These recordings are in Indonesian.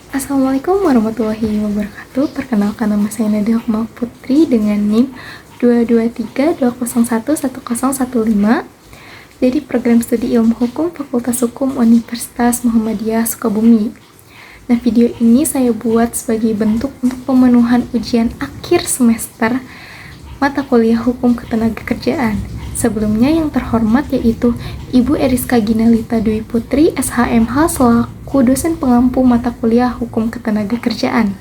Assalamualaikum warahmatullahi wabarakatuh. Perkenalkan, nama saya Nadia Akmal Putri dengan NIM 22320110115 dari Program Studi Ilmu Hukum Fakultas Hukum Universitas Muhammadiyah Sukabumi. Nah, video ini saya buat sebagai bentuk untuk pemenuhan ujian akhir semester mata kuliah Hukum Ketenagakerjaan. Sebelumnya yang terhormat yaitu Ibu Eriska Ginalita Dwi Putri, SHMH, selaku dosen pengampu mata kuliah Hukum Ketenagakerjaan.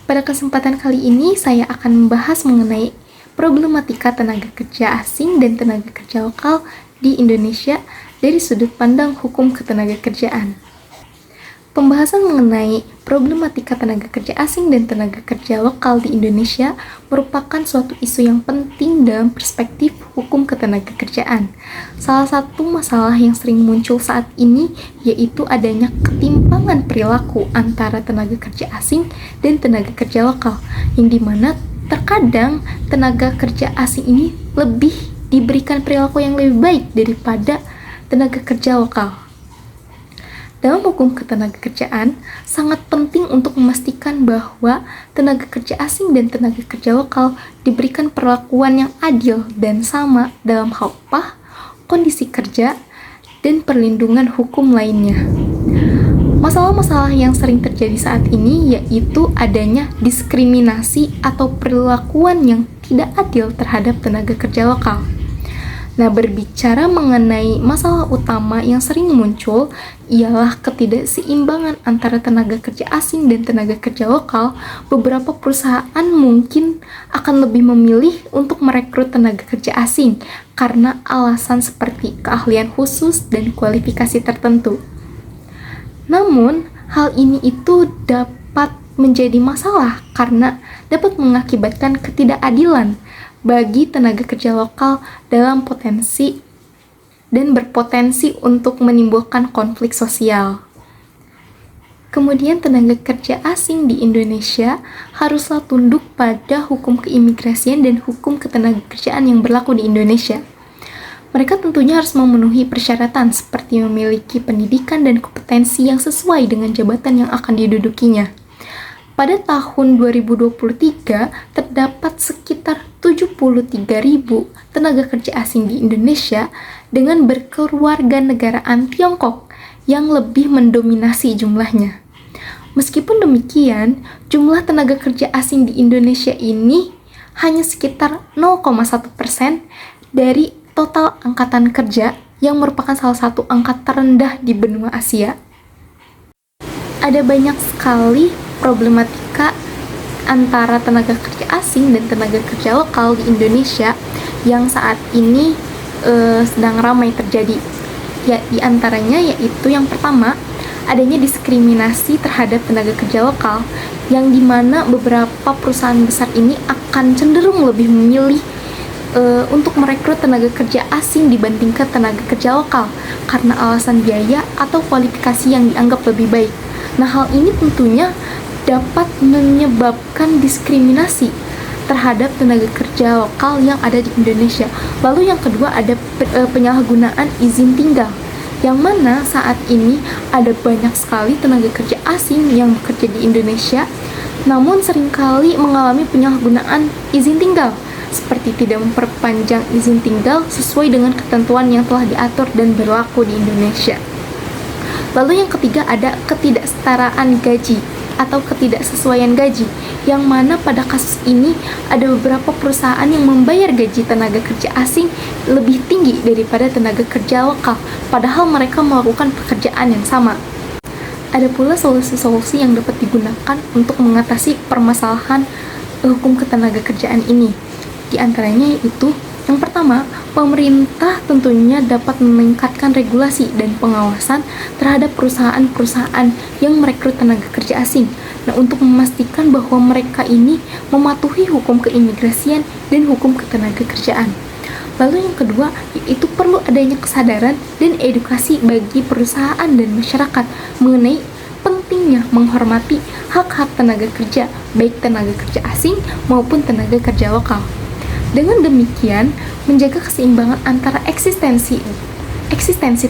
Pada kesempatan kali ini saya akan membahas mengenai problematika tenaga kerja asing dan tenaga kerja lokal di Indonesia dari sudut pandang hukum ketenagakerjaan. Pembahasan mengenai problematika tenaga kerja asing dan tenaga kerja lokal di Indonesia merupakan suatu isu yang penting dalam perspektif hukum ketenagakerjaan. Salah satu masalah yang sering muncul saat ini yaitu adanya ketimpangan perilaku antara tenaga kerja asing dan tenaga kerja lokal, yang dimana terkadang tenaga kerja asing ini lebih diberikan perilaku yang lebih baik daripada tenaga kerja lokal. Dalam hukum ketenagakerjaan, sangat penting untuk memastikan bahwa tenaga kerja asing dan tenaga kerja lokal diberikan perlakuan yang adil dan sama dalam hal upah, kondisi kerja, dan perlindungan hukum lainnya. Masalah-masalah yang sering terjadi saat ini yaitu adanya diskriminasi atau perlakuan yang tidak adil terhadap tenaga kerja lokal. Nah, berbicara mengenai masalah utama yang sering muncul ialah ketidakseimbangan antara tenaga kerja asing dan tenaga kerja lokal. Beberapa perusahaan mungkin akan lebih memilih untuk merekrut tenaga kerja asing karena alasan seperti keahlian khusus dan kualifikasi tertentu. Namun, hal ini itu dapat menjadi masalah karena dapat mengakibatkan ketidakadilan bagi tenaga kerja lokal dalam potensi dan berpotensi untuk menimbulkan konflik sosial. Kemudian tenaga kerja asing di Indonesia haruslah tunduk pada hukum keimigrasian dan hukum ketenagakerjaan yang berlaku di Indonesia. Mereka tentunya harus memenuhi persyaratan seperti memiliki pendidikan dan kompetensi yang sesuai dengan jabatan yang akan didudukinya. Pada tahun 2023, terdapat sekitar 73.000 tenaga kerja asing di Indonesia dengan berkewarganegaraan Tiongkok yang lebih mendominasi jumlahnya. Meskipun demikian, jumlah tenaga kerja asing di Indonesia ini hanya sekitar 0,1% dari total angkatan kerja yang merupakan salah satu angka terendah di benua Asia. Ada banyak sekali problematika antara tenaga kerja asing dan tenaga kerja lokal di Indonesia yang saat ini sedang ramai terjadi. Ya, di antaranya yaitu yang pertama, adanya diskriminasi terhadap tenaga kerja lokal, yang dimana beberapa perusahaan besar ini akan cenderung lebih memilih untuk merekrut tenaga kerja asing dibandingkan tenaga kerja lokal karena alasan biaya atau kualifikasi yang dianggap lebih baik. Nah, hal ini tentunya dapat menyebabkan diskriminasi terhadap tenaga kerja lokal yang ada di Indonesia. Lalu yang kedua ada penyalahgunaan izin tinggal, yang mana saat ini ada banyak sekali tenaga kerja asing yang bekerja di Indonesia, namun seringkali mengalami penyalahgunaan izin tinggal, seperti tidak memperpanjang izin tinggal sesuai dengan ketentuan yang telah diatur dan berlaku di Indonesia. Lalu yang ketiga ada ketidaksetaraan gaji atau ketidaksesuaian gaji, yang mana pada kasus ini ada beberapa perusahaan yang membayar gaji tenaga kerja asing lebih tinggi daripada tenaga kerja lokal, padahal mereka melakukan pekerjaan yang sama. Ada pula solusi-solusi yang dapat digunakan untuk mengatasi permasalahan hukum ketenagakerjaan ini. Di antaranya yaitu yang pertama, pemerintah tentunya dapat meningkatkan regulasi dan pengawasan terhadap perusahaan-perusahaan yang merekrut tenaga kerja asing. Nah, untuk memastikan bahwa mereka ini mematuhi hukum keimigrasian dan hukum ketenagakerjaan. Lalu yang kedua, yaitu perlu adanya kesadaran dan edukasi bagi perusahaan dan masyarakat mengenai pentingnya menghormati hak-hak tenaga kerja, baik tenaga kerja asing maupun tenaga kerja lokal. Dengan demikian, menjaga keseimbangan antara eksistensi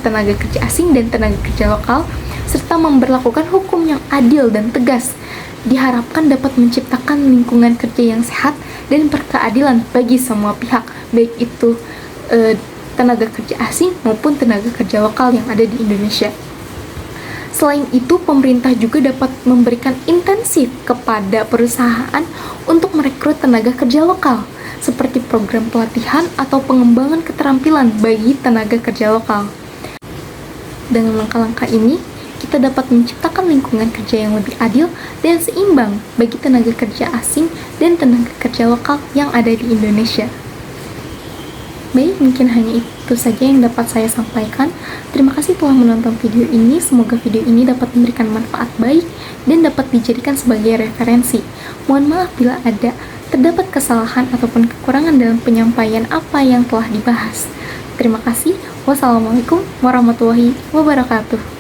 tenaga kerja asing dan tenaga kerja lokal serta memberlakukan hukum yang adil dan tegas. Diharapkan dapat menciptakan lingkungan kerja yang sehat dan berkeadilan bagi semua pihak, baik itu tenaga kerja asing maupun tenaga kerja lokal yang ada di Indonesia. Selain itu, pemerintah juga dapat memberikan intensif kepada perusahaan untuk merekrut tenaga kerja lokal, seperti program pelatihan atau pengembangan keterampilan bagi tenaga kerja lokal. Dengan langkah-langkah ini, kita dapat menciptakan lingkungan kerja yang lebih adil dan seimbang bagi tenaga kerja asing dan tenaga kerja lokal yang ada di Indonesia. Baik, mungkin hanya itu saja yang dapat saya sampaikan. Terima kasih telah menonton video ini. Semoga video ini dapat memberikan manfaat baik dan dapat dijadikan sebagai referensi. Mohon maaf bila ada terdapat kesalahan ataupun kekurangan dalam penyampaian apa yang telah dibahas. Terima kasih. Wassalamualaikum warahmatullahi wabarakatuh.